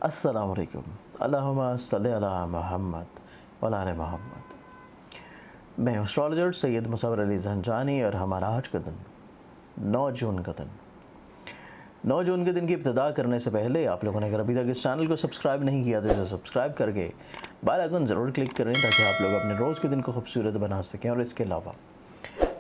अस्सलाम वालेकुम। अल्लाहुम्मा सल्लि अला मुहम्मद व अला आले मुहम्मद। मैं एस्ट्रोलॉजर सैयद मुसव्वर अली ज़ंजानी और हमारा आज का दिन 9 जून का दिन। 9 जून के दिन की इब्तिदा करने से पहले आप लोगों ने अगर अभी तक इस चैनल को सब्सक्राइब नहीं किया तो इसे सब्सक्राइब करके बेल आइकन ज़रूर क्लिक करें ताकि आप लोग अपने रोज़ के दिन को खूबसूरत बना सकें। और इसके अलावा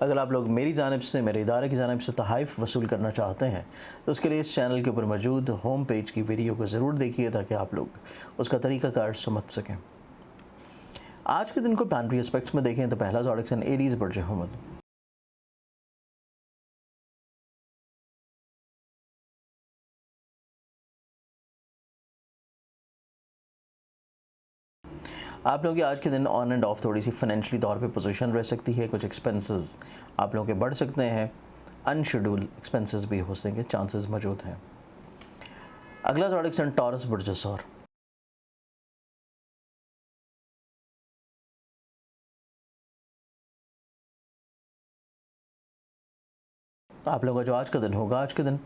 अगर आप लोग मेरी जानिब से, मेरे इदारे की जानिब से तोहफ़ वसूल करना चाहते हैं तो उसके लिए इस चैनल के ऊपर मौजूद होम पेज की वीडियो को ज़रूर देखिए ताकि आप लोग उसका तरीक़ाकार समझ सकें। आज के दिन को प्लानिटरी एस्पेक्ट्स में देखें तो पहला ज़ोडिएक साइन एरीज़ बुर्ज हमद। आप लोगों की आज के दिन ऑन एंड ऑफ थोड़ी सी फाइनेंशियली तौर पे पोजीशन रह सकती है। कुछ एक्सपेंसेस आप लोगों के बढ़ सकते हैं, अनशेड्यूल एक्सपेंसेस भी हो सकेंगे, चांसेस मौजूद हैं। अगला ज़ोडिएक साइन टॉरस बुर्ज सौर। आप लोगों का जो आज का दिन होगा, आज के दिन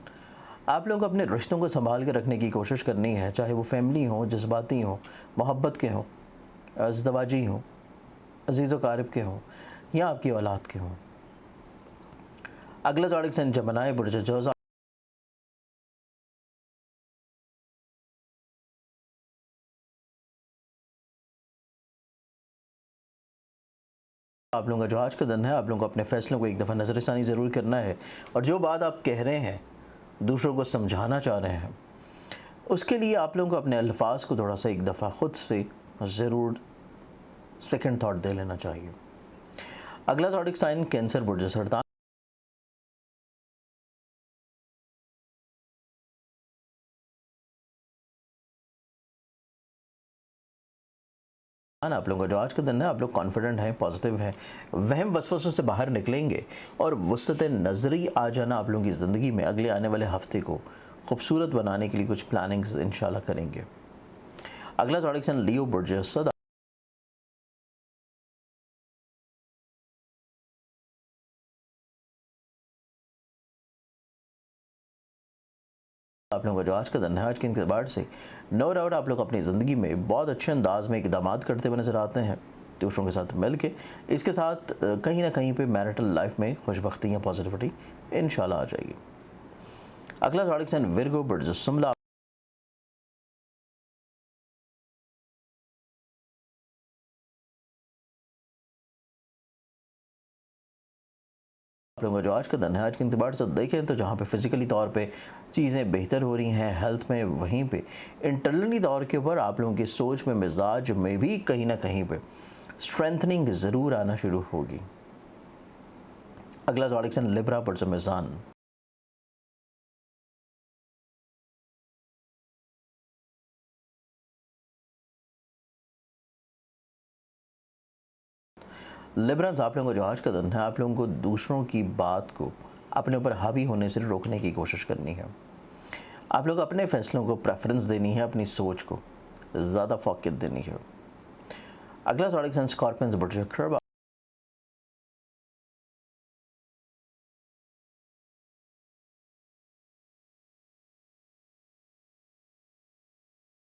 आप लोगों को अपने रिश्तों को संभाल के रखने की कोशिश करनी है, चाहे वो फैमिली हो, जज्बाती हो, मोहब्बत के हों, अज़दवाजी हों, अजीज़ व क़ारिब के हों या आपकी औलाद के हों। अगला ज़ोडिएक साइन जमनाई बुर्ज जौज़ा। आप लोगों का जो आज का दिन है, आप लोगों को अपने फ़ैसलों को एक दफ़ा नज़रसानी ज़रूर करना है और जो बात आप कह रहे हैं, दूसरों को समझाना चाह रहे हैं, उसके लिए आप लोगों को अपने अल्फाज को थोड़ा सा एक दफ़ा ख़ुद से ज़रूर सेकंड थाट दे लेना चाहिए। अगला ज़ोडिएक साइन कैंसर बुर्ज सरतान। आप लोगों का जो आज का दिन है, आप लोग कॉन्फिडेंट हैं, पॉजिटिव हैं, वहम वसवसों से बाहर निकलेंगे और वुसअत नज़री आ जाना आप लोगों की ज़िंदगी में अगले आने वाले हफ्ते को खूबसूरत बनाने के लिए कुछ प्लानिंग्स इंशाल्लाह करेंगे। अगला ज़ोडिएक साइन लियो बुर्ज सद। आप लोगों का जो आज का दिन है, आज के एतबार से नो डाउट आप लोग अपनी ज़िंदगी में बहुत अच्छे अंदाज में इक़दाम करते हुए नज़र आते हैं दूसरों के साथ मिल के। इसके साथ कहीं ना कहीं पे मैरिटल लाइफ में खुशबख्ती या पॉजिटिविटी इंशाल्लाह आ जाएगी। अगला ज़ोडिएक साइन विर्गो बुर्ज शिमला। आप लोगों का जो आज का दिन है, आज के एतबार से देखें तो जहाँ पे फ़िज़िकली तौर पे चीज़ें बेहतर हो रही हैं हेल्थ में, वहीं पे इंटरनली तौर के ऊपर आप लोगों की सोच में, मिजाज में भी कहीं ना कहीं पे स्ट्रेंथनिंग ज़रूर आना शुरू होगी। अगला ज़ोडिएक साइन लिब्रा बुर्ज मीज़ान। लिब्रंस आप लोगों को जो आज का दिन है, आप लोगों को दूसरों की बात को अपने ऊपर हावी होने से रोकने की कोशिश करनी है। आप लोग अपने फैसलों को प्रेफरेंस देनी है, अपनी सोच को ज़्यादा फोकस देनी है। अगला ज़ोडिएक साइन स्कॉर्पियंस बुर्ज कर्ब।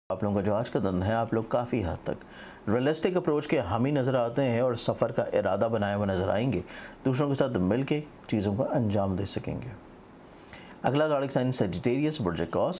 आप लोगों का जो आज का दिन है, आप लोग काफ़ी हद तक रियलिस्टिक अप्रोच के हामी नज़र आते हैं और सफ़र का इरादा बनाए हुए नज़र आएंगे। दूसरों के साथ मिल के चीज़ों को अंजाम दे सकेंगे। अगला ज़ोडिएक साइन सजिटेरियस बुर्ज कॉस।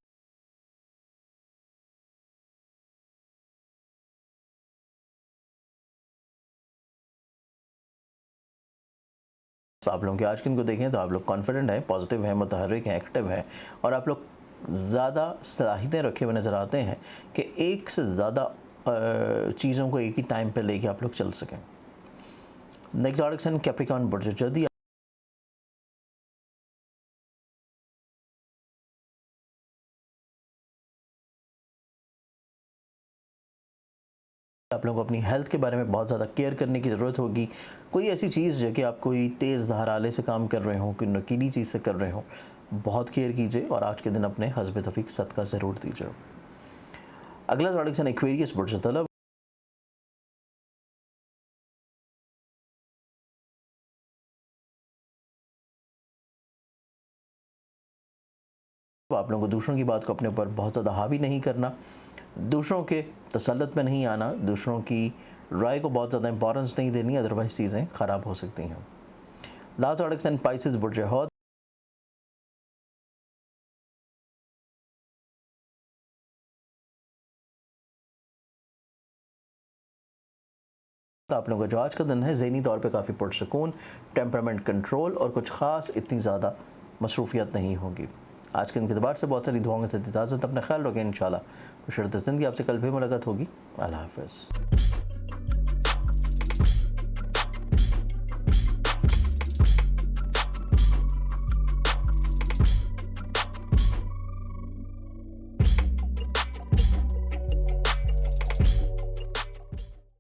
आप लोगों के आज के दिन को देखें तो आप लोग कॉन्फिडेंट हैं, पॉजिटिव हैं, मुतहर्रिक हैं, एक्टिव हैं और आप लोग ज़्यादा सलाहियतें रखे हुए नज़र आते हैं कि एक से ज़्यादा चीज़ों को एक ही टाइम पे लेके आप लोग चल सकें। नेक्स्ट ज़ोडिएक साइन कैप्रिकॉर्न बुर्ज जदी। आप लोगों को अपनी हेल्थ के बारे में बहुत ज़्यादा केयर करने की ज़रूरत होगी। कोई ऐसी चीज़ है कि आप कोई तेज़ धार आले से काम कर रहे हो, कोई नुकीली चीज़ से कर रहे हो, बहुत केयर कीजिए और आज के दिन अपने हस्ब तौफीक सदका ज़रूर दीजिए। अगला ज़ोडिएक साइन एक्वेरियस बुर्ज तलब। आप लोगों को दूसरों की बात को अपने ऊपर बहुत ज़्यादा हावी नहीं करना, दूसरों के तसल्लुत में नहीं आना, दूसरों की राय को बहुत ज़्यादा इंपॉर्टेंस नहीं देनी, अदरवाइज़ चीज़ें ख़राब हो सकती हैं। लास्ट ऑडिक्स एंड पाइसेस बुर्ज हौद, तो आप लोगों का जो आज का दिन है ज़हनी तौर पे काफ़ी पुरसकून, टेम्परामेंट कंट्रोल और कुछ ख़ास इतनी ज़्यादा मसरूफियत नहीं होगी। आज के दिन के अतबार से बहुत सारी दुआओं के साथ इजाज़त, अपना ख्याल रखें इंशाल्लाह। तो शर्त ज़िंदगी आपसे कल भी मुलाकात होगी। अल्लाह हाफ़िज़।